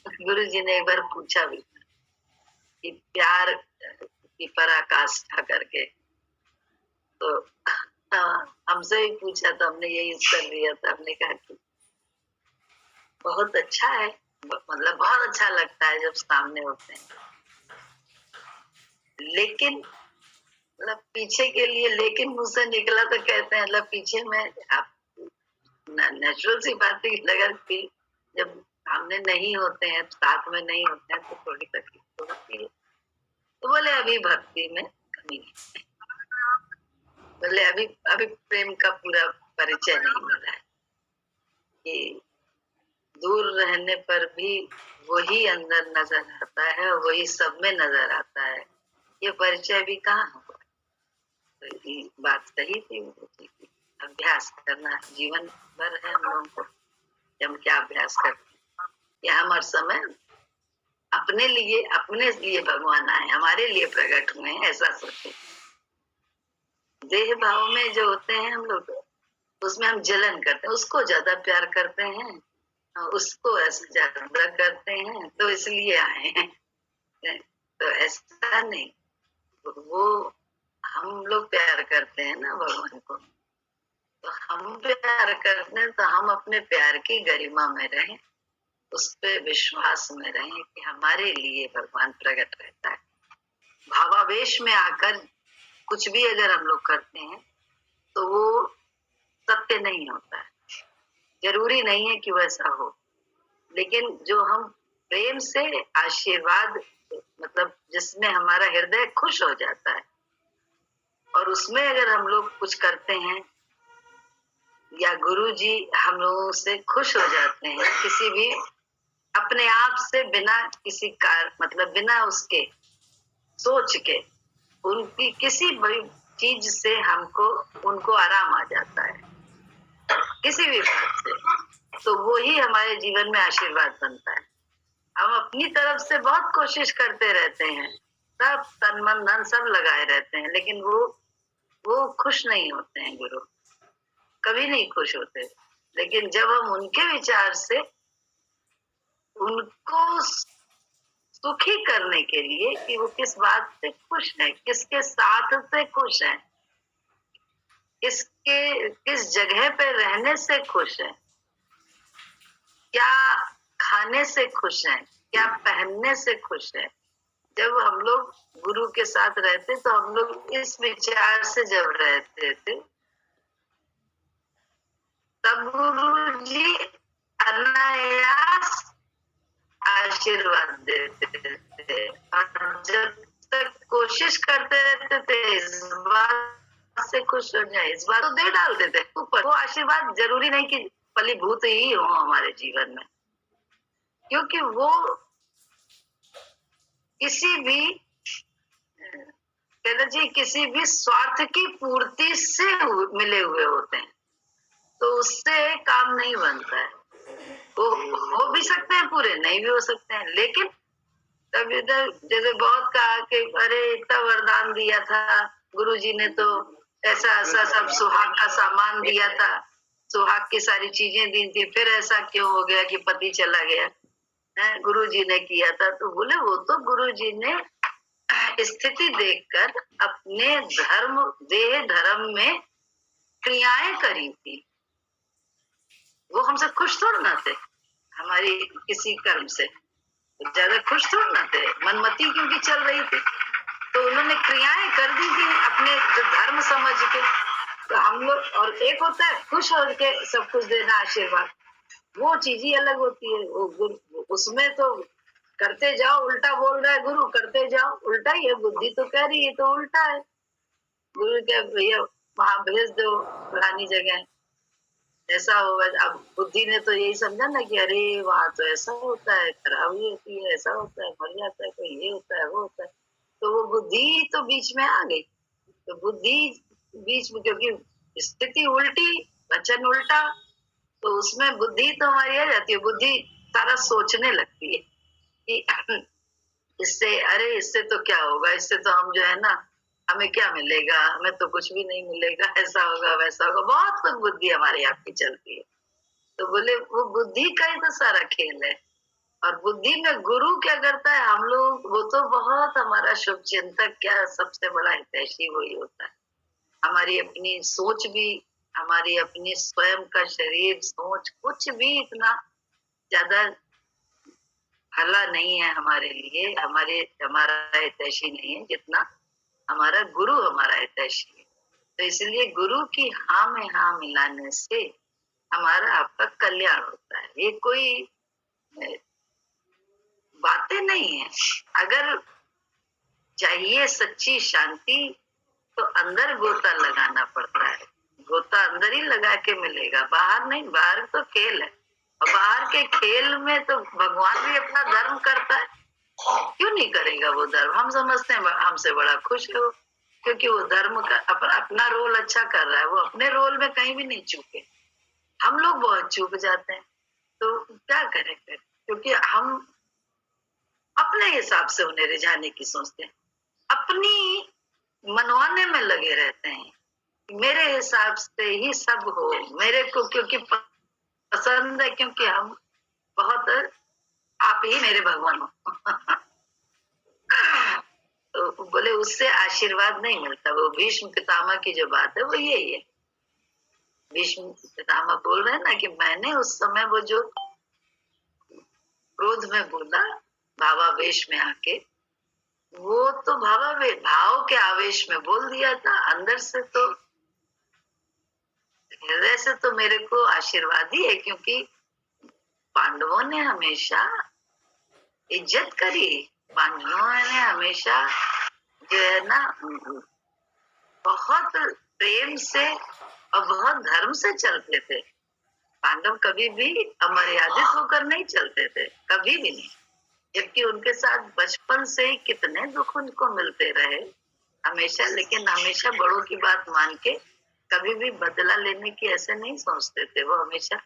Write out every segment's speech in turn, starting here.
गुरु जी ने एक बार पूछा भी कि प्यार की पराकाष्ठा करके, तो हमसे भी पूछा तो हमने यही उत्तर दिया था। हमने कहा कि बहुत अच्छा है, मतलब बहुत अच्छा लगता है जब सामने होते हैं, लेकिन मतलब पीछे के लिए लेकिन मुझसे निकला तो कहते हैं मतलब पीछे में आप नेचुरल सी बात है, अगर कि जब सामने नहीं होते हैं, साथ में नहीं होते हैं तो थोड़ी तकलीफ तो होती है। तो बोले अभी भक्ति में कमी है, बोले अभी अभी प्रेम का पूरा परिचय नहीं मिला है कि दूर रहने पर भी वही अंदर नजर आता है और वही सब में नजर आता है, ये परिचय भी कहाँ हुआ। तो ये बात सही थी उनकी कि अभ्यास करना जीवन भर है हम लोगों को, हम क्या अभ्यास करते हैं या हम हर समय अपने लिए भगवान आए, हमारे लिए प्रकट हुए हैं, ऐसा सोचे। देह भाव में जो होते हैं हम लोग, उसमें हम जलन करते हैं, उसको ज्यादा प्यार करते हैं, उसको ऐसे ज्यादा करते हैं, तो इसलिए आए हैं। तो ऐसा नहीं, वो हम लोग प्यार करते हैं ना भगवान को, तो हम प्यार करते हैं तो हम अपने प्यार की गरिमा में रहें, उस पे विश्वास में रहें कि हमारे लिए भगवान प्रकट रहता है। भावावेश में आकर कुछ भी अगर हम लोग करते हैं तो वो सत्य नहीं होता है। जरूरी नहीं है कि वैसा हो, लेकिन जो हम प्रेम से आशीर्वाद, मतलब जिसमें हमारा हृदय खुश हो जाता है, और उसमें अगर हम लोग कुछ करते हैं या गुरु जी हम लोगों से खुश हो जाते हैं, किसी भी अपने आप से बिना किसी कार मतलब बिना उसके सोच के, उनकी किसी बड़ी चीज से हमको उनको आराम आ जाता है, किसी भी बात से, तो वो ही हमारे जीवन में आशीर्वाद बनता है। हम अपनी तरफ से बहुत कोशिश करते रहते हैं, सब तन मन धन सब लगाए रहते हैं, लेकिन वो खुश नहीं होते हैं, गुरु कभी नहीं खुश होते। लेकिन जब हम उनके विचार से उनको सुखी करने के लिए कि वो किस बात से खुश है, किसके साथ से खुश है, किस जगह पे रहने से खुश है, क्या खाने से खुश है, क्या पहनने से खुश है, जब हम लोग गुरु के साथ रहते तो हम लोग इस विचार से जब रहते थे, तब गुरु जी अनायास आशीर्वाद देते थे, और जब तक कोशिश करते रहते थे इस बात से खुश हो जाए, इस बात को दे डालते थे ऊपर। वो आशीर्वाद जरूरी नहीं कि फलीभूत ही हो हमारे जीवन में, क्योंकि वो किसी भी कहते जी किसी भी स्वार्थ की पूर्ति से मिले हुए होते हैं, तो उससे काम नहीं बनता है। वो हो भी सकते हैं पूरे, नहीं भी हो सकते हैं, लेकिन तब इधर जैसे बहुत कहा कि अरे इतना वरदान दिया था गुरुजी ने, तो ऐसा ऐसा सब सुहाग का सामान दिया था, सुहाग की सारी चीजें दी थी, फिर ऐसा क्यों हो गया कि पति चला गया है, गुरुजी ने किया था। तो बोले वो तो गुरुजी ने स्थिति देखकर अपने देह धर्म में क्रियाएं करी थी, वो हमसे खुश थोड़ा ना थे, हमारी किसी कर्म से ज्यादा खुश थोड़ा ना थे, मनमती क्योंकि चल रही थी, तो उन्होंने क्रियाएं कर दी थी अपने धर्म समझ के। तो हम लोग, और एक होता है खुश होकर सब कुछ देना आशीर्वाद, वो चीज ही अलग होती है। वो उसमें तो करते जाओ, उल्टा बोल रहा है गुरु, करते जाओ उल्टा ही है, बुद्धि तो कह रही है तो उल्टा है। गुरु के भैया वहां भेज दो फलानी जगह, ऐसा होगा। अब बुद्धि ने तो यही समझा ना कि अरे वहां तो ऐसा होता है, खराबी होती है, ऐसा होता है, मर जाता है कोई, ये होता है वो होता है, तो वो बुद्धि तो बीच में आ गई। तो बुद्धि बीच में, क्योंकि स्थिति उल्टी, वचन उल्टा, तो उसमें बुद्धि तो हमारी आ जाती है। बुद्धि सारा सोचने लगती है कि इससे, अरे इससे तो क्या होगा, इससे तो हम जो है ना, हमें क्या मिलेगा, हमें तो कुछ भी नहीं मिलेगा, ऐसा होगा वैसा होगा, बहुत कुछ बुद्धि हमारे यहाँ की चलती है। तो बोले वो बुद्धि का ही तो सारा खेल है। और बुद्धि में गुरु क्या करता है, हम लोग, वो तो बहुत हमारा शुभ चिंतक, क्या सबसे बड़ा हितैषी वही होता है। हमारी अपनी सोच भी, हमारी अपनी स्वयं का शरीर, सोच, कुछ भी इतना ज्यादा भला नहीं है हमारे लिए, हमारा हितैषी नहीं है जितना हमारा गुरु हमारा हितैषी है। तो इसलिए गुरु की हाँ में हाँ मिलाने से हमारा आपका कल्याण होता है। ये कोई बातें नहीं है। अगर चाहिए सच्ची शांति तो अंदर गोता लगाना पड़ता है। गोता अंदर ही लगा के मिलेगा, बाहर नहीं। बाहर तो खेल है, और बाहर के खेल में तो भगवान भी अपना धर्म करता है। क्यों नहीं करेगा वो धर्म? हम समझते हैं हमसे बड़ा खुश है वो, क्योंकि वो धर्म का अपना रोल अच्छा कर रहा है। वो अपने रोल में कहीं भी नहीं चूके। हम लोग बहुत चूक जाते हैं, तो क्या करें फिर? क्योंकि हम अपने हिसाब से उन्हें रिझाने की सोचते हैं, अपनी मनवाने में लगे रहते हैं। मेरे हिसाब से ही सब हो, मेरे को क्योंकि पसंद है, क्योंकि हम बहुत, आप ही मेरे भगवान हो। तो बोले उससे आशीर्वाद नहीं मिलता। वो भीष्म पितामह की जो बात है वो यही है। भीष्म पितामह बोल रहे हैं ना कि मैंने उस समय वो जो क्रोध में बोला, भावावेश में आके, वो तो भाव के आवेश में बोल दिया था। अंदर से तो, हृदय से तो मेरे को आशीर्वाद ही है, क्योंकि पांडवों ने हमेशा इज्जत करी। पांडवों ने हमेशा जो है ना बहुत प्रेम से और बहुत धर्म से चलते थे। पांडव कभी भी अमर्यादित होकर नहीं चलते थे, कभी भी नहीं। जबकि उनके साथ बचपन से ही कितने दुख उनको मिलते रहे हमेशा, लेकिन हमेशा बड़ों की बात मान के कभी भी बदला लेने की ऐसे नहीं सोचते थे। वो हमेशा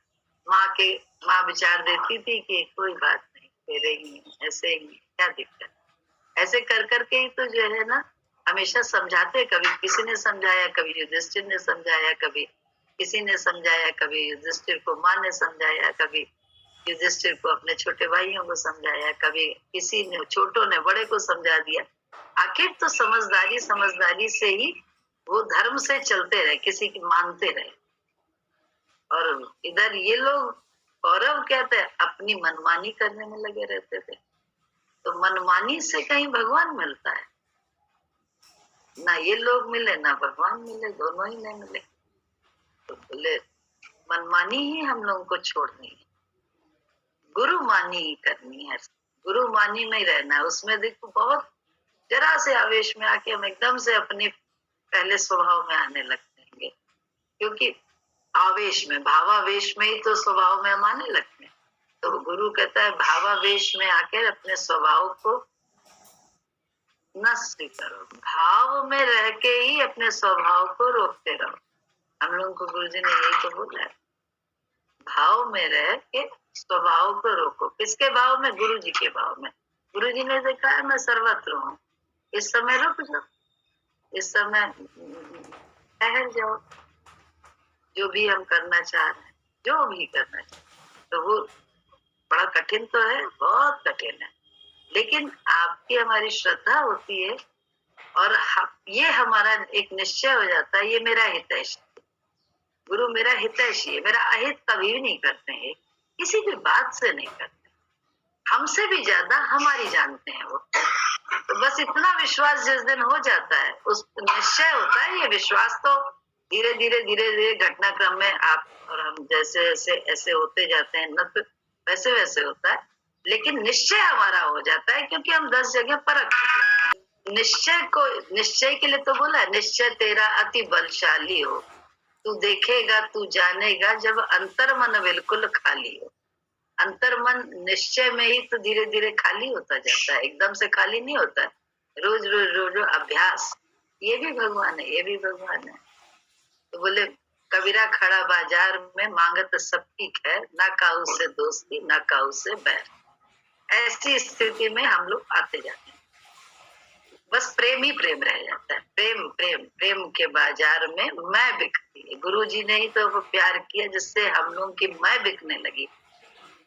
माँ विचार देती थी कि कोई बात नहीं, तेरे ही ऐसे ही, क्या दिक्कत, ऐसे कर करके ही तो जो है ना हमेशा समझाते। कभी किसी ने समझाया, कभी युधिष्ठिर ने समझाया, कभी किसी ने समझाया, कभी युधिष्ठिर को माँ ने समझाया, कभी युधिष्ठिर को अपने छोटे भाइयों को समझाया, कभी किसी ने, छोटों ने बड़े को समझा दिया। आखिर तो समझदारी से ही वो धर्म से चलते रहे, किसी की मानते रहे। और इधर ये लोग कौरव क्या थे, अपनी मनमानी करने में लगे रहते थे। तो मनमानी से कहीं भगवान मिलता है? ना ये लोग मिले ना भगवान मिले, दोनों ही नहीं मिले। तो बोले मनमानी ही हम लोगों को छोड़नी है, गुरु मानी ही करनी है। गुरु मानी में रहना है। उसमें देखो बहुत जरा से आवेश में आके हम एकदम से अपने पहले स्वभाव में आने लगते हैं, क्योंकि आवेश में, भावावेश में ही तो स्वभाव में हम आने लगते हैं। तो गुरु कहता है भावावेश में आकर अपने स्वभाव को नष्ट करो, भाव में रह के ही अपने स्वभाव को रोकते रहो। हम लोगों को गुरु जी ने यही तो बोला है, भाव में रह के स्वभाव को रोको। किसके भाव में? गुरु जी के भाव में। गुरु जी ने देखा है मैं सर्वत्र हूँ, इस समय रुक जाओ, इस समय ठहर जाओ, जो भी हम करना चाह रहे हैं, जो भी करना चाह रहे हैं। तो वो बड़ा कठिन तो है, बहुत कठिन है, लेकिन आपकी हमारी श्रद्धा होती है और ये हमारा एक निश्चय हो जाता है, ये मेरा हितैषी, गुरु मेरा हितैषी है, मेरा अहित कभी भी नहीं करते हैं, किसी भी बात से नहीं करते। हमसे भी ज्यादा हमारी जानते हैं वो। तो बस इतना विश्वास जिस दिन हो जाता है, उस निश्चय होता है। ये विश्वास तो धीरे धीरे घटनाक्रम में आप और हम जैसे जैसे ऐसे होते जाते हैं, न तो वैसे वैसे होता है, लेकिन निश्चय हमारा हो जाता है, क्योंकि हम 10 जगह परख चुके हैं। निश्चय के लिए तो बोला है, निश्चय तेरा अति बलशाली हो, तू देखेगा तू जानेगा जब अंतर मन बिल्कुल खाली हो। अंतर मन निश्चय में ही तो धीरे धीरे खाली होता जाता है, एकदम से खाली नहीं होता है। रोज रोज रोज अभ्यास, ये भी भगवान है, ये भी भगवान है। तो बोले कबीरा खड़ा बाजार में मांगत सबकी खैर, ना काऊ से दोस्ती ना काऊ से बैर। ऐसी स्थिति में हम लोग आते जाते हैं, बस प्रेम ही प्रेम रह जाता है। प्रेम प्रेम प्रेम के बाजार में मैं बिकती है। गुरु जी ने ही तो वो प्यार किया जिससे हम लोग की मैं बिकने लगी,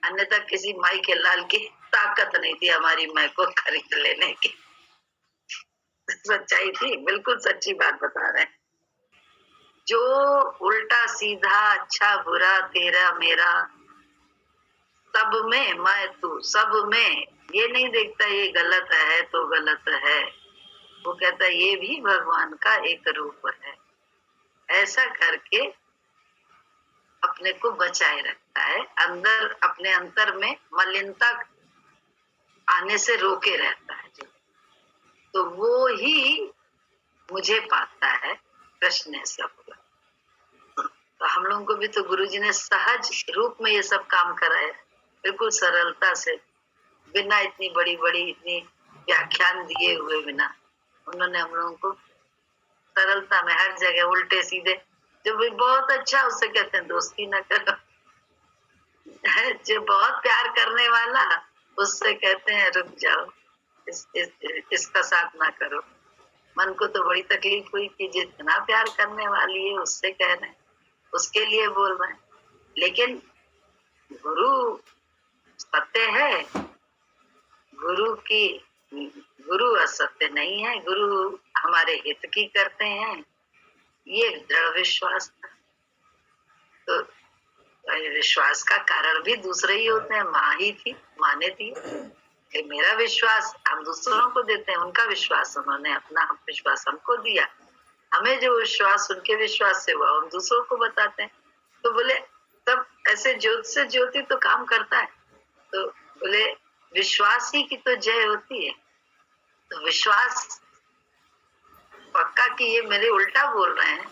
अन्यथा किसी माई के लाल की ताकत नहीं थी हमारी माँ को खरीद लेने की। सच्चाई थी, बिल्कुल सच्ची बात बता रहे हैं। जो उल्टा सीधा अच्छा बुरा तेरा मेरा सब में मैं तू, सब में ये नहीं देखता ये गलत है तो गलत है, वो कहता है ये भी भगवान का एक रूप है। ऐसा करके अपने को बचाए रखता है, अंदर अपने अंतर में मलिनता आने से रोके रहता है जो, तो वो ही मुझे पाता है। प्रश्न ऐसा होगा तो हम लोगों को भी तो गुरुजी ने सहज रूप में ये सब काम कराया, बिल्कुल सरलता से, बिना इतनी बड़ी बड़ी इतनी व्याख्यान दिए हुए बिना उन्होंने हम लोगों को सरलता में हर जगह उल्टे सीधे, जो भी बहुत अच्छा उससे कहते हैं दोस्ती न करो, जो बहुत प्यार करने वाला उससे कहते हैं रुक जाओ, इसका साथ ना करो। मन को तो बड़ी तकलीफ हुई कि जितना प्यार करने वाली है उससे कह रहे हैं, उसके लिए बोल रहे हैं, लेकिन गुरु सत्य है, गुरु असत्य नहीं है, गुरु हमारे हित की करते हैं, ये दृढ़ विश्वास था। तो विश्वास का कारण भी दूसरे ही होते हैं, माँ ही थी, माँ ने थी। मेरा विश्वास हम दूसरों को देते हैं, उनका विश्वास उन्होंने अपना विश्वास हमको दिया, हमें जो विश्वास उनके विश्वास से हुआ हम दूसरों को बताते हैं। तो बोले तब ऐसे ज्योत से ज्योति तो काम करता है, तो बोले विश्वास ही की तो जय होती है। तो विश्वास पक्का कि ये मेरे उल्टा बोल रहे हैं,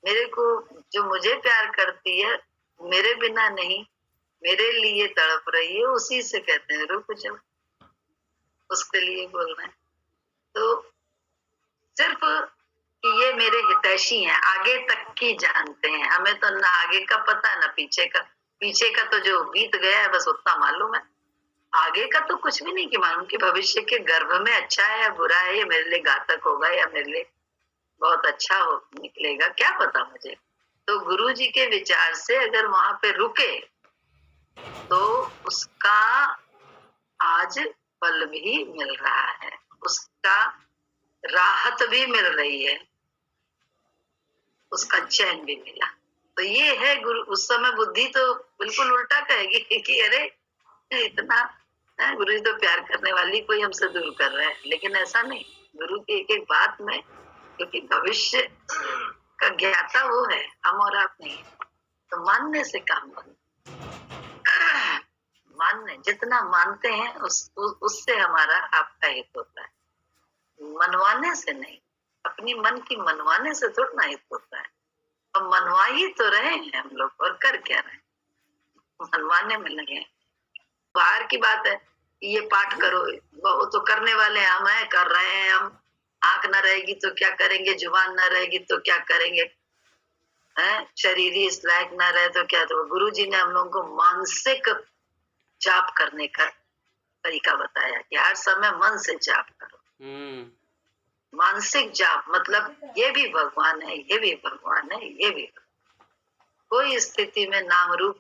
मेरे को जो मुझे प्यार करती है मेरे बिना नहीं, मेरे लिए तड़प रही है, उसी से कहते हैं रुक जाओ, उसके लिए बोल रहे हैं। तो सिर्फ कि ये मेरे हितैषी हैं, आगे तक की जानते हैं, हमें तो ना आगे का पता ना पीछे का, पीछे का तो जो बीत गया है बस उतना मालूम है, आगे का तो कुछ भी नहीं कि मालूम कि भविष्य के गर्भ में अच्छा है या बुरा है, ये मेरे लिए घातक होगा या मेरे लिए बहुत अच्छा हो निकलेगा, क्या पता मुझे। तो गुरु जी के विचार से अगर वहां पे रुके तो उसका आज फल भी मिल रहा है, उसका राहत भी मिल रही है, उसका चैन भी मिला। तो ये है गुरु। उस समय बुद्धि तो बिल्कुल उल्टा कहेगी कि अरे इतना है, गुरु जी तो प्यार करने वाली कोई हमसे दूर कर रहा है, लेकिन ऐसा नहीं, गुरु की एक एक बात में, क्योंकि भविष्य का ज्ञाता वो है, हम और आप नहीं, तो मानने से काम बनता, मानने जितना मानते हैं उससे हमारा आपका हित होता है, मनवाने से नहीं, अपनी मन की मनवाने से थोड़ा ना हित होता है। अब मनवा ही तो रहे हैं हम लोग, और कर क्या रहे, मनवाने में लगे। बाहर की बात है कि ये पाठ करो, वो तो करने वाले हम हैं, कर रहे हैं हम, आंख ना रहेगी तो क्या करेंगे, जुबान ना रहेगी तो क्या करेंगे, शरीर ही इस लायक ना रहे तो क्या। तो गुरु जी ने हम लोगों को मानसिक जाप करने का तरीका बताया कि हर समय मन से जाप करो। मानसिक जाप मतलब ये भी भगवान है, ये भी भगवान है, ये भी भगवान। कोई स्थिति में नाम रूप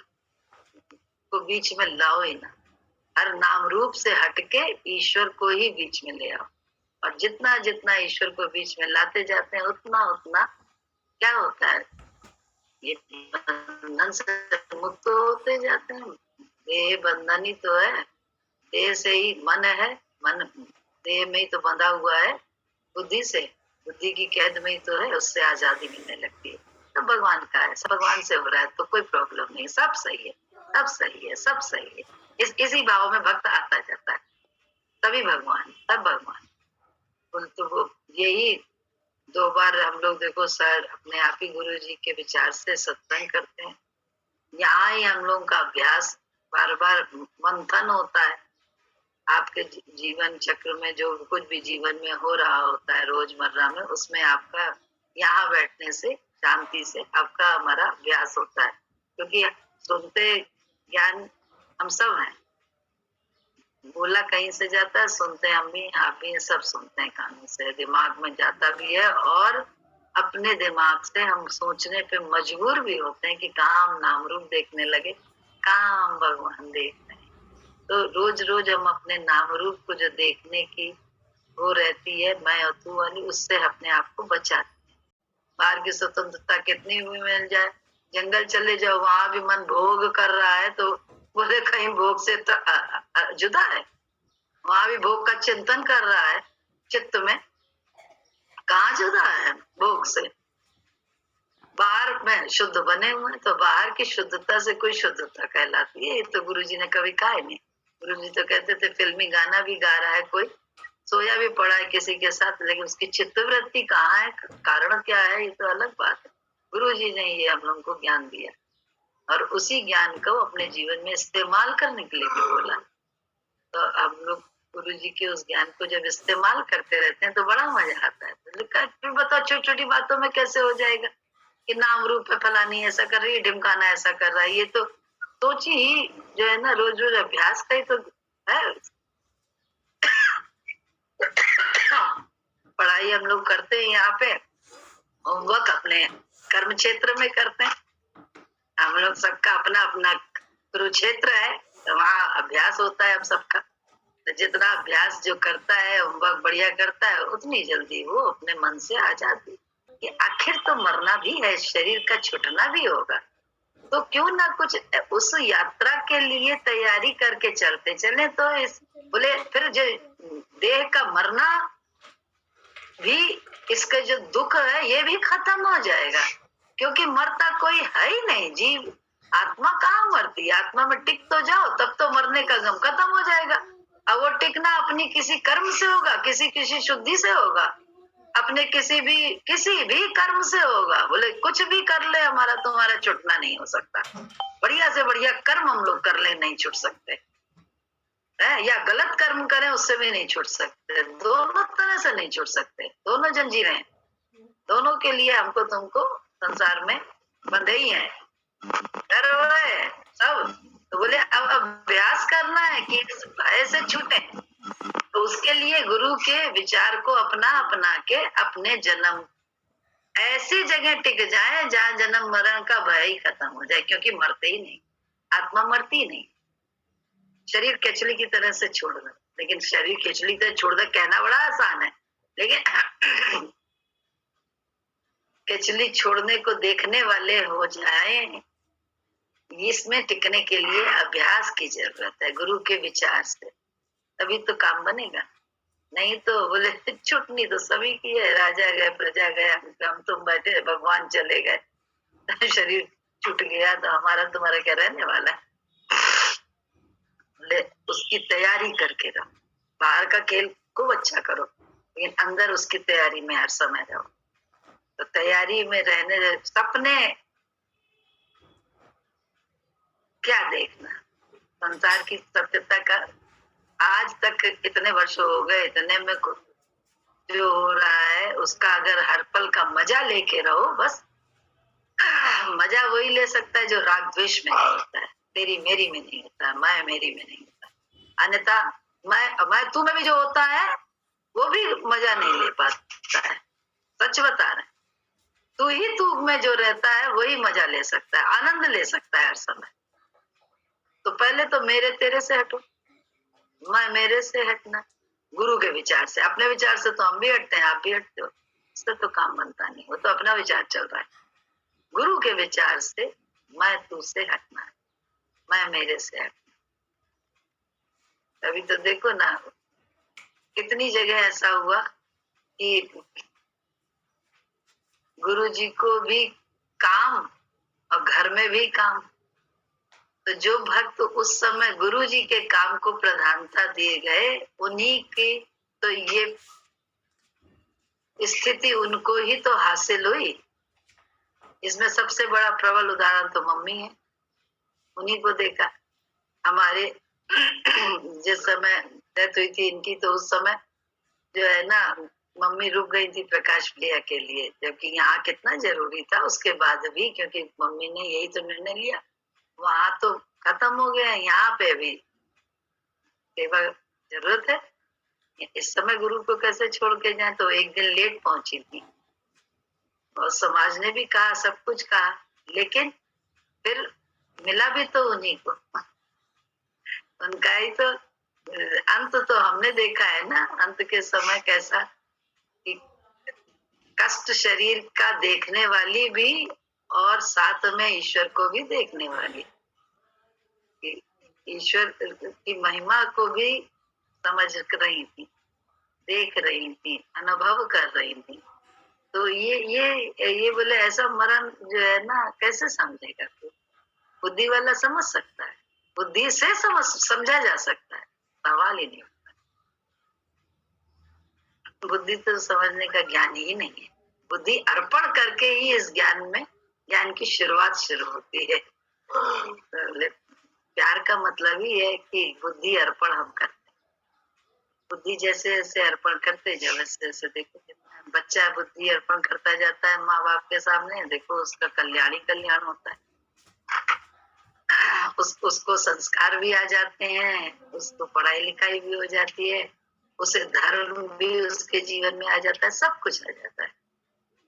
को बीच में लाओ ही ना, हर नाम रूप से हटके ईश्वर को ही बीच में ले आओ, और जितना जितना ईश्वर को बीच में लाते जाते हैं उतना उतना क्या होता है, ये बंधन से मुक्त होते जाते हैं। देह बंधन ही तो है, देह से ही मन है, मन देह में ही तो बंधा हुआ है, बुद्धि से, बुद्धि की कैद में ही तो है, उससे आजादी मिलने लगती है। सब भगवान का है, सब भगवान से हो रहा है, तो कोई प्रॉब्लम नहीं, सब सही है, सब सही है, सब सही है। इसी भाव में भक्त आता जाता है, सभी भगवान, सब भगवान। तो वो यही 2 बार हम लोग देखो सर अपने आप ही गुरु जी के विचार से सत्संग करते हैं, यहाँ ही हम लोग का अभ्यास बार बार मंथन होता है। आपके जीवन चक्र में जो कुछ भी जीवन में हो रहा होता है रोजमर्रा में, उसमें आपका यहाँ बैठने से शांति से आपका हमारा अभ्यास होता है, क्योंकि सुनते ज्ञान हम सब हैं, बोला कहीं से जाता है, सुनते हम भी, आप भी, सब सुनते हैं कानों से, दिमाग में जाता भी है, और अपने दिमाग से हम सोचने पे मजबूर भी होते हैं कि कहाँ हम नाम रूप देखने लगे, कहाँ हम भगवान देख रहे हैं। तो रोज रोज हम अपने नाम रूप को जो देखने की वो रहती है, मैं और तू वाली, उससे अपने आप को बचाते हैं। बाहर की स्वतंत्रता कितनी भी मिल जाए, जंगल चले जाओ, वहां भी मन भोग कर रहा है तो बोले कहीं भोग से तो जुदा है, वहां भी भोग का चिंतन कर रहा है चित्त में, कहाँ जुदा है भोग से। बाहर में शुद्ध बने हुए तो बाहर की शुद्धता से कोई शुद्धता कहलाती है, ये तो गुरुजी ने कभी कहा ही नहीं। गुरुजी तो कहते थे फिल्मी गाना भी गा रहा है कोई, सोया भी पड़ा है किसी के साथ, लेकिन उसकी चित्तवृत्ति कहाँ है, कारण क्या है, ये तो अलग बात है। गुरुजी ने ये हम लोगों को ज्ञान दिया और उसी ज्ञान को अपने जीवन में इस्तेमाल करने के लिए भी बोला। तो हम लोग गुरु जी के उस ज्ञान को जब इस्तेमाल करते रहते हैं तो बड़ा मजा आता है। तो फिर बताओ छोटी छोटी बातों में कैसे हो जाएगा कि नाम रूप है, फलानी ऐसा कर रही है, ढिमकाना ऐसा कर रहा है, ये तो सोच ही जो है ना, रोज रोज अभ्यास का ही तो है। पढ़ाई हम लोग करते हैं यहाँ पे, होमवर्क अपने कर्म क्षेत्र में करते हैं, हम लोग सबका अपना अपना कुरुक्षेत्र है, तो वहाँ अभ्यास होता है हम सबका। तो जितना अभ्यास जो करता है, होमवर्क बढ़िया करता है, उतनी जल्दी वो अपने मन से आ जाती है कि आखिर तो मरना भी है, शरीर का छूटना भी होगा, तो क्यों ना कुछ उस यात्रा के लिए तैयारी करके चलते चले। तो इस बोले फिर जो देह का मरना भी, इसका जो दुख है ये भी खत्म हो जाएगा, क्योंकि मरता कोई है ही नहीं। जीव आत्मा कहाँ मरती है, आत्मा में टिक तो जाओ, तब तो मरने का गम खत्म हो जाएगा। अब वो टिकना अपनी किसी कर्म से होगा, किसी शुद्धि से होगा, अपने किसी भी कर्म से होगा। बोले कुछ भी कर ले, हमारा तुम्हारा छुटना नहीं हो सकता। बढ़िया से बढ़िया कर्म हम लोग कर ले, नहीं छूट सकते है, या गलत कर्म करें उससे भी नहीं छूट सकते, दोनों तरह से नहीं छूट सकते, दोनों जंजीरें, दोनों के लिए हमको तुमको संसार में बंधे ही है, डर हो रहा है सब। तो बोले अब अभ्यास करना है कि भय से छूटे, तो उसके लिए गुरु के विचार को अपना के अपने जन्म ऐसी जगह टिक जाए जहाँ जन्म मरण का भय ही खत्म हो जाए, क्योंकि मरते ही नहीं, आत्मा मरती नहीं। शरीर केचली की तरह से छोड़ दो, लेकिन शरीर केचली तरह छोड़ दो कहना बड़ा आसान है, लेकिन केचली छोड़ने को देखने वाले हो जाए, इसमें टिकने के लिए अभ्यास की जरूरत है, गुरु के विचार से, तभी तो काम बनेगा। नहीं तो बोले छुटनी तो सभी की है, राजा गए प्रजा गया, हम तुम बैठे भगवान चले गए, शरीर छूट गया तो हमारा तुम्हारा क्या रहने वाला है। उसकी तैयारी करके रहो, बाहर का खेल खूब अच्छा करो, लेकिन अंदर उसकी तैयारी में हर समय रहो। तो तैयारी में रहने, सपने क्या देखना, संसार की सत्यता का आज तक इतने वर्ष हो गए, इतने में जो हो रहा है उसका अगर हर पल का मजा लेके रहो, बस मजा वही ले सकता है जो राग द्वेष में नहीं होता है, तेरी मेरी में नहीं होता, मैं मेरी में नहीं होता। अन्यथा मैं तू में भी जो होता है वो भी मजा नहीं ले पाता है, सच बता रहे। तू ही तू में जो रहता है वही मजा ले सकता है, आनंद ले सकता है हर समय। तो पहले तो मेरे तेरे से हटो, मैं मेरे से हटना, गुरु के विचार से। अपने विचार से तो हम भी हटते हैं, आप भी हटते हो, इससे तो काम बनता नहीं, वो तो अपना विचार चल रहा है। गुरु के विचार से मैं तू से हटना, मैं मेरे से हटना। अभी तो देखो ना, कितनी जगह ऐसा हुआ कि गुरु जी को भी काम और घर में भी काम, तो जो भक्त उस समय गुरु जी के काम को प्रधानता दिए गए, उन्हीं की तो ये स्थिति उनको ही तो हासिल हुई। इसमें सबसे बड़ा प्रबल उदाहरण तो मम्मी है, उन्हीं को देखा। हमारे जिस समय डेथ हुई थी इनकी, तो उस समय जो है ना, मम्मी रुक गई थी प्रकाश प्रिया के लिए, जबकि यहाँ कितना जरूरी था। उसके बाद भी क्योंकि मम्मी ने यही तो निर्णय लिया, वहां तो खत्म हो गया, यहाँ पे भी सेवा जरूरत है। इस समय गुरु को कैसे छोड़ के जाए, तो एक दिन लेट पहुंची थी और समाज ने भी कहा, सब कुछ कहा, लेकिन फिर मिला भी तो उन्हीं को। उनका ही तो अंत तो हमने देखा है ना, अंत के समय कैसा कि कष्ट शरीर का देखने वाली भी और साथ में ईश्वर को भी देखने वाली, ईश्वर की महिमा को भी समझ रही थी, देख रही थी, अनुभव कर रही थी। तो ये बोले ऐसा मरण जो है ना, कैसे समझेगा तू? बुद्धि वाला समझ सकता है, बुद्धि से समझा जा सकता है, सवाल ही नहीं। बुद्धि तो समझने का ज्ञान ही नहीं है, बुद्धि अर्पण करके ही इस ज्ञान की शुरुआत शुरू होती है। प्यार का मतलब ही है कि बुद्धि अर्पण हम करते हैं, बुद्धि जैसे जैसे अर्पण करते जाओ वैसे वैसे देखो, बच्चा बुद्धि अर्पण करता जाता है माँ बाप के सामने, देखो उसका कल्याण ही कल्याण होता है। उसको संस्कार भी आ जाते हैं, उसको पढ़ाई लिखाई भी हो जाती है, उसे धर्म भी उसके जीवन में आ जाता है, सब कुछ आ जाता है।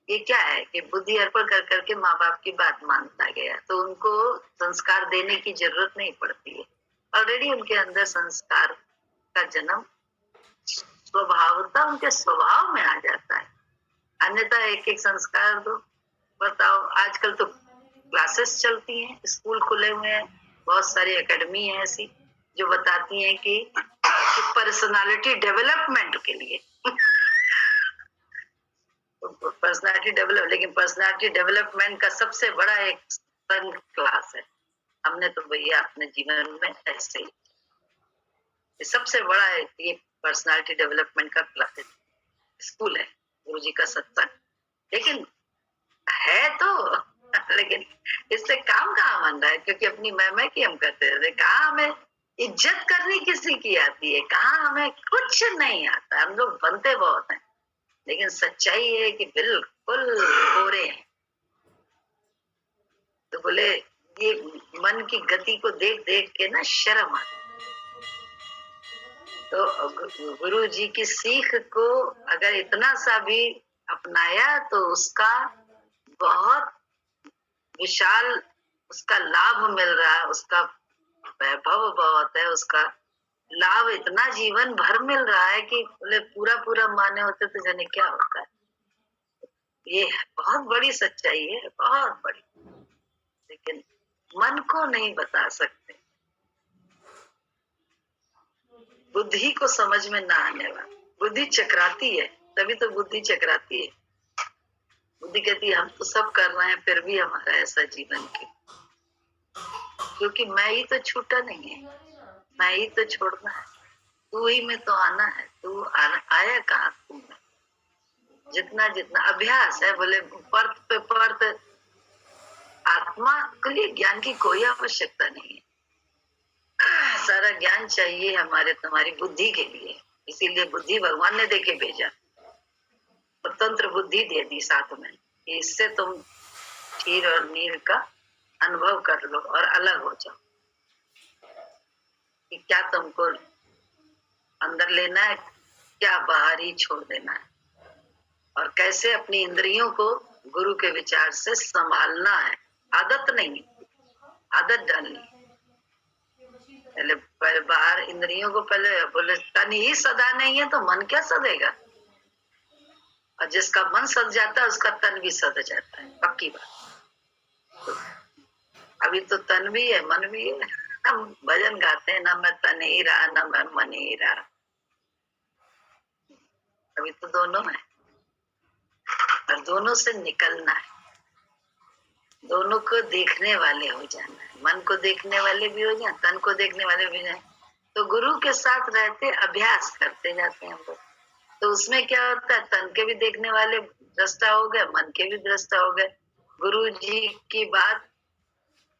ये क्या है कि बुद्धि अर्पण कर करके माँ बाप की बात मानता गया, तो उनको संस्कार देने की जरूरत नहीं पड़ती है, ऑलरेडी उनके अंदर संस्कार का जन्म स्वभावता उनके स्वभाव में आ जाता है। अन्यथा एक एक संस्कार दो, बताओ। आजकल तो क्लासेस चलती हैं, स्कूल खुले हुए हैं, बहुत सारी एकेडमी है ऐसी जो बताती हैं कि पर्सनालिटी डेवलपमेंट के लिए पर्सनालिटी डेवलप, लेकिन पर्सनालिटी डेवलपमेंट का सबसे बड़ा एक क्लास है। हमने तो भैया अपने जीवन में ऐसे ही, ये सबसे बड़ा है, ये पर्सनालिटी डेवलपमेंट का क्लास स्कूल है, गुरुजी का सत्संग। लेकिन है तो लेकिन इससे काम कहाँ बन रहा है, क्योंकि अपनी मैं की हम करते रहते। कहाँ हमें इज्जत करनी किसी की आती है, कहाँ हमें कुछ नहीं आता। हम लोग बनते बहुत हैं, लेकिन सच्चाई है कि बिल्कुल कोरे हैं। तो बोले ये मन की गति को देख देख के ना शर्म आती। तो गुरु जी की सीख को अगर इतना सा भी अपनाया तो उसका बहुत विशाल उसका लाभ मिल रहा है, उसका वैभव बहुत है, उसका लाभ इतना जीवन भर मिल रहा है कि बोले पूरा पूरा माने होते तो जाने क्या होता है। ये बहुत बड़ी सच्चाई है, बहुत बड़ी, लेकिन मन को नहीं बता सकते, बुद्धि को समझ में ना आने वाला। बुद्धि चकराती है, तभी तो बुद्धि चकराती है। बुद्धि कहती है हम तो सब कर रहे हैं, फिर भी हमारा ऐसा जीवन क्यों? क्योंकि मैं ही तो छूटा नहीं है, मैं ही तो छोड़ना है, तू ही में तो आना है। तू आया कहाँ तू में? जितना जितना अभ्यास है, बोले परत पे परत, आत्मा के लिए ज्ञान की कोई आवश्यकता नहीं है। सारा ज्ञान चाहिए हमारे तुम्हारी बुद्धि के लिए, इसीलिए बुद्धि भगवान ने देके भेजा, स्वतंत्र बुद्धि दे दी साथ में, इससे तुम क्षीर और नीर का अनुभव कर लो और अलग हो जाओ कि क्या तुमको अंदर लेना है, क्या बाहर ही छोड़ देना है, और कैसे अपनी इंद्रियों को गुरु के विचार से संभालना है। आदत नहीं, आदत डालनी। पहले बाहर इंद्रियों को पहले बोले तन ही सदा नहीं है तो मन क्या सदेगा, और जिसका मन सद जाता है उसका तन भी सद जाता है, पक्की बात। तो अभी तो तन भी है मन भी है, हम भजन गाते हैं ना, मैं तन ही रहा ना मैं मन ही रहा, अभी तो दोनों है, और दोनों से निकलना है, दोनों को देखने वाले हो जाना है। मन को देखने वाले भी हो जाए, तन को देखने वाले भी हो जाए। तो गुरु के साथ रहते अभ्यास करते जाते हैं हम लोग, तो उसमें क्या होता है, तन के भी देखने वाले दृष्टा हो गए, मन के भी दृष्टा हो गए। गुरु जी की बात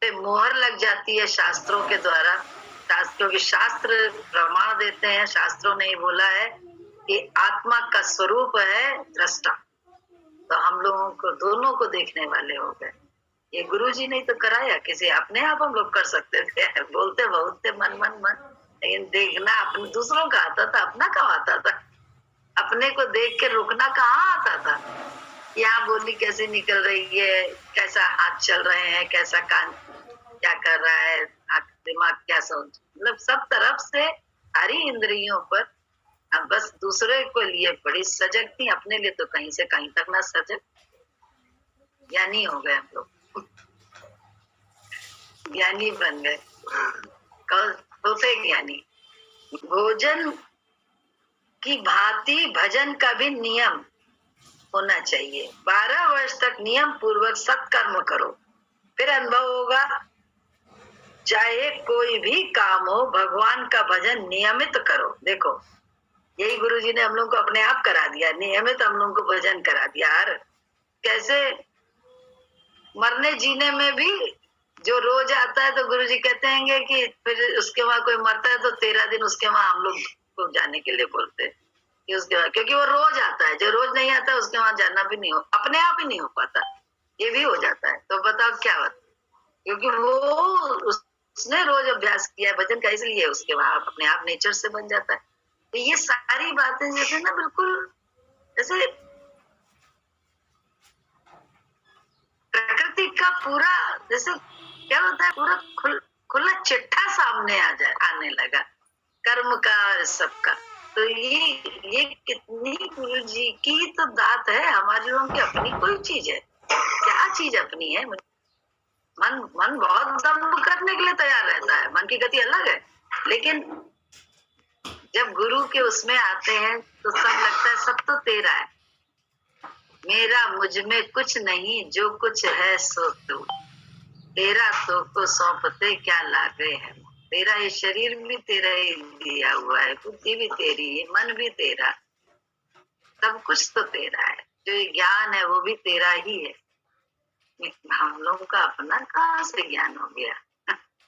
पे मोहर लग जाती है शास्त्रों के द्वारा, शास्त्रों के शास्त्र प्रमाण देते हैं। शास्त्रों ने बोला है कि आत्मा का स्वरूप है दृष्टा, तो हम लोगों को दोनों को देखने वाले हो गए। ये गुरु जी ने तो कराया, किसी अपने आप हम लोग कर सकते थे, बोलते बहुत थे मन मन मन, लेकिन देखना अपने दूसरों का आता था, अपना कहाँ आता था। अपने को देख के रुकना कहाँ आता था। यहाँ बोली कैसे निकल रही है, कैसा हाथ चल रहे हैं, कैसा कान क्या कर रहा है, दिमाग क्या सोच, मतलब सब तरफ से सारी इंद्रियों पर हम बस दूसरे को लिए बड़ी सजग थी, अपने लिए तो कहीं से कहीं तक ना सजग। ज्ञानी हो गए हम लोग, ज्ञानी बन गए। होते ज्ञानी। भोजन की भांति भजन का भी नियम होना चाहिए। 12 वर्ष तक नियम पूर्वक सत्कर्म करो, फिर अनुभव होगा। चाहे कोई भी काम हो, भगवान का भजन नियमित करो। देखो, यही गुरुजी ने हम लोग को अपने आप करा दिया, नियमित हम लोग को भजन करा दिया। हर कैसे मरने जीने में भी जो रोज आता है, तो गुरुजी कहते हैं कि फिर उसके वहां कोई मरता है तो 13 दिन उसके वहां हम लोग को जाने के लिए बोलते हैं कि उसके वहां, क्योंकि वो रोज आता है। जो रोज नहीं आता उसके वहां जाना भी नहीं हो, अपने आप ही नहीं हो पाता, ये भी हो जाता है। तो बताओ क्या होता, क्योंकि वो उसने रोज अभ्यास किया है भजन का, इसलिए उसके वहां अपने आप नेचर से बन जाता है। तो ये सारी बातें जैसे ना बिल्कुल जैसे प्रकृति का पूरा, जैसे क्या होता है, पूरा खुला चिट्ठा सामने आ जाए, आने लगा कर्म का और सबका। तो ये कितनी गुरु जी की तो दात है। हमारे लोगों की अपनी कोई चीज है क्या? चीज अपनी है? मन बहुत दम करने के लिए तैयार रहता है, मन की गति अलग है, लेकिन जब गुरु के उसमें आते हैं तो सब लगता है सब तो तेरा है, मेरा मुझ में कुछ नहीं, जो कुछ है सो तू, तेरा तो को सौंपते क्या लागे है। तेरा ये शरीर भी तेरा ही दिया हुआ है, बुद्धि भी तेरी है, मन भी तेरा, सब कुछ तो तेरा है। जो ये ज्ञान है वो भी तेरा ही है। हम लोगों का अपना कहाँ से ज्ञान हो गया?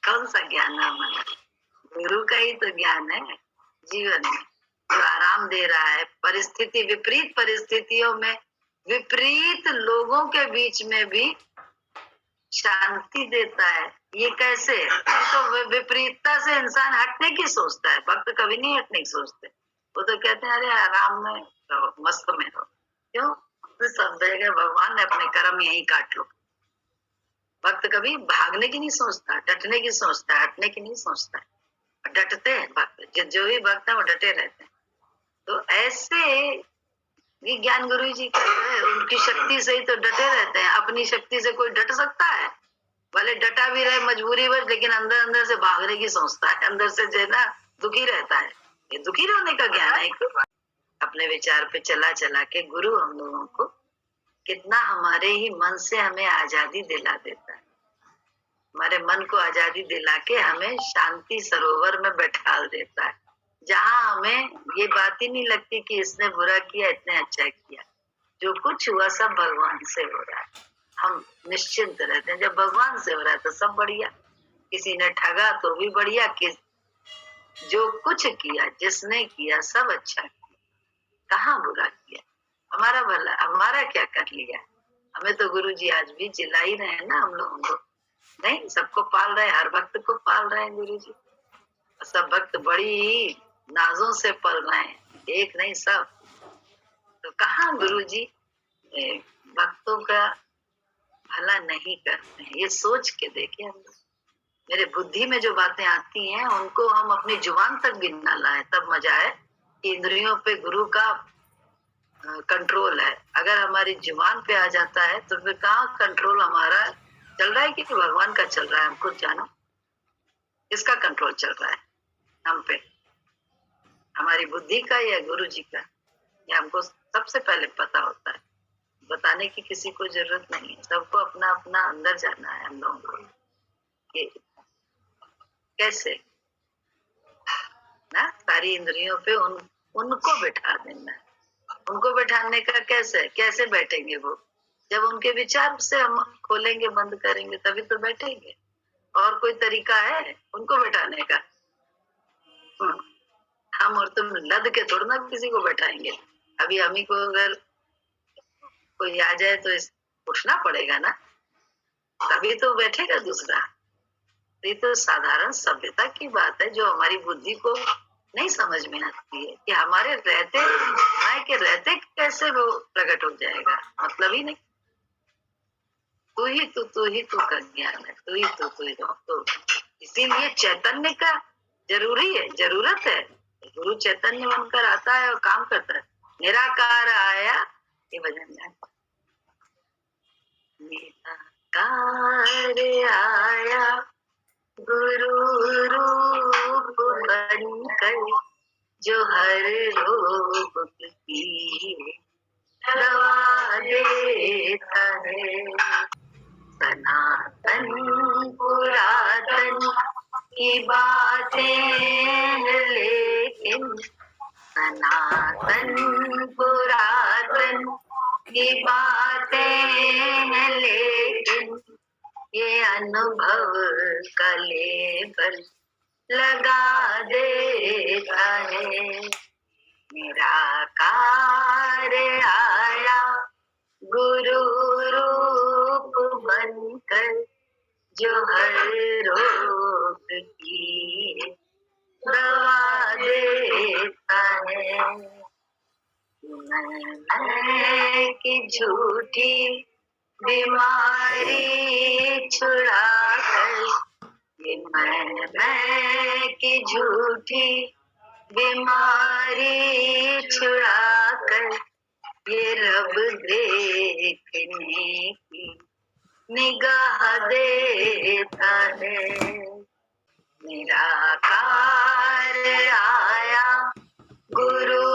कौन सा ज्ञान है हमारा? गुरु का ही तो ज्ञान है जीवन में, जो आराम दे रहा है। परिस्थिति, विपरीत परिस्थितियों में, विपरीत लोगों के बीच में भी शांति देता है। ये कैसे? तो विपरीतता से इंसान हटने की सोचता है, भक्त कभी नहीं हटने की सोचते। वो तो कहते हैं अरे आराम में रहो, मस्त में रहो। क्यों? सब जगह भगवान ने अपने कर्म यही काट लो। भक्त कभी भागने की नहीं सोचता, डटने की सोचता है, हटने की नहीं सोचता है। डटते हैं भक्त, जो भी भक्त है वो डटे रहते हैं। तो ऐसे ये ज्ञान गुरु जी का है, उनकी शक्ति से ही तो डटे रहते हैं। अपनी शक्ति से कोई डट सकता है? भले डटा भी रहे मजबूरी बस, लेकिन अंदर अंदर से भागने की सोचता है, अंदर से जो है ना दुखी रहता है। ये दुखी रहने का ज्ञान है। अपने विचार पे चला चला के गुरु हम लोगों को कितना हमारे ही मन से हमें आजादी दिला देता है। हमारे मन को आजादी दिला के हमें शांति सरोवर में बैठा देता है, जहाँ हमें ये बात ही नहीं लगती कि इसने बुरा किया, इतने अच्छा किया। जो कुछ हुआ सब भगवान से हो रहा है, हम निश्चिंत रहते हैं। जब भगवान से हो रहा है तो सब बढ़िया। किसी ने ठगा तो भी बढ़िया, कि जो कुछ किया, जिसने किया सब अच्छा किया, कहाँ बुरा किया। हमारा भला, हमारा क्या कर लिया? हमें तो गुरु जी आज भी जिला ही रहे हैं ना हम लोगों को। नहीं, सबको पाल रहे हैं, हर भक्त को पाल रहे हैं गुरु जी। सब भक्त बड़ी नाजों से पल रहे हैं, एक नहीं सब। तो कहाँ गुरु जी भक्तों का भला नहीं करते हैं? ये सोच के देखे हम लोग। मेरे बुद्धि में जो बातें आती हैं उनको हम अपनी जुबान तक भी न लाए, तब मजा है कि इंद्रियों पे गुरु का कंट्रोल है। अगर हमारी जुबान पे आ जाता है तो फिर कहाँ कंट्रोल हमारा चल रहा है कि भगवान का चल रहा है? हम खुद जानो किसका कंट्रोल चल रहा है हम पे, हमारी बुद्धि का या गुरु जी का? ये हमको सबसे पहले पता होता है, बताने की किसी को जरूरत नहीं है। सबको अपना अपना अंदर जाना है हम लोगों को। ये कैसे ना सारी इंद्रियों पे उनको बैठा देना है। उनको बैठाने का कैसे बैठेंगे वो? जब उनके विचार से हम खोलेंगे, बंद करेंगे, तभी तो बैठेंगे। और कोई तरीका है उनको बैठाने का? हम और तुम लद के थोड़ा ना किसी को बैठाएंगे। अभी हम ही को अगर कोई आ जाए तो उठना पड़ेगा ना, तभी तो बैठेगा दूसरा। ये तो साधारण सभ्यता की बात है, जो हमारी बुद्धि को नहीं समझ में आती है कि हमारे रहते, मैं के रहते कैसे वो प्रकट हो जाएगा। मतलब ही नहीं। तू ही तू का ज्ञान है, तू ही तू इसीलिए चैतन्य का जरूरी है, जरूरत है। गुरु चैतन्य बनकर आता है और काम करता है। निराकार आया, ये भजन है। निराकार आया गुरु रूप बनकर, जो हर रोग की दवा देता है। सनातन पुरातन की बातें हैं, लेकिन सनातन पुरातन की बातें हैं, लेकिन ये अनुभव का लेबल लगा देता है। निराकार आया गुरु रूप बनकर, जो हर रोग की दवा देता है। मैं की झूठी बीमारी छुड़ा कर, ये मैं की झूठी बीमारी छुड़ा कर, ये रब देखने की निगाह देता है। निराकार आया गुरु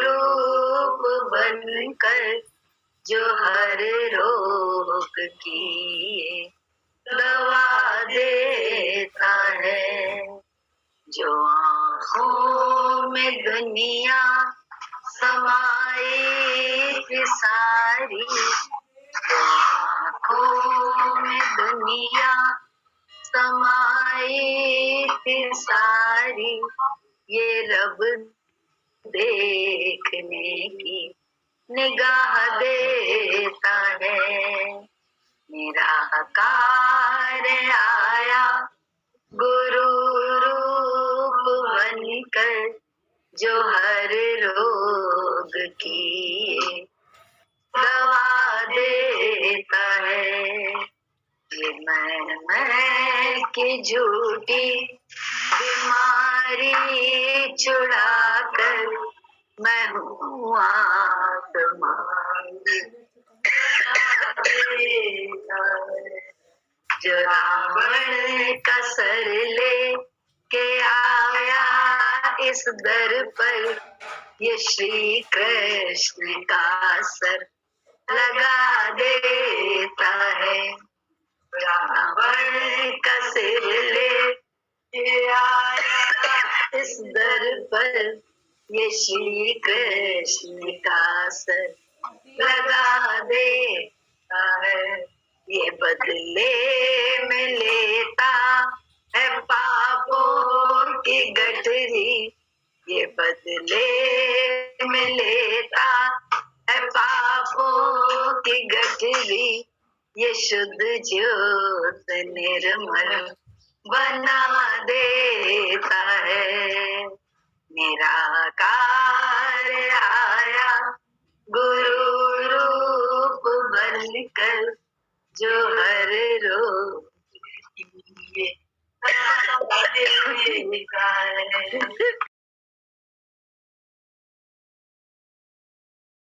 रूप बनकर, जो हर रोग की दवा देता है। जो आँखों में दुनिया समाई थी सारी, जो आँखों में दुनिया समाई थी सारी, ये रब देखने की निगाह देता है। निराकार आया गुरु रूप बनकर, जो हर रोग की दवा देता है। ये मैं की झूठी बीमारी छुड़ा कर, मैं हूँ आत्मा जो रावण का सर ले के आया इस दर पर, ये श्री कृष्ण का सर लगा देता है। रावण का सिर ले के आया इस दर पर, ये श्री कृष्ण का सर लगा देता है। ये बदले में लेता है पापों की गठरी, ये बदले में लेता है पापों की गठरी, ये शुद्ध ज्योत निर्मल बना देता है। निराकार आया गुरु रूप बनकर, जो हर रोग की दवा देता है।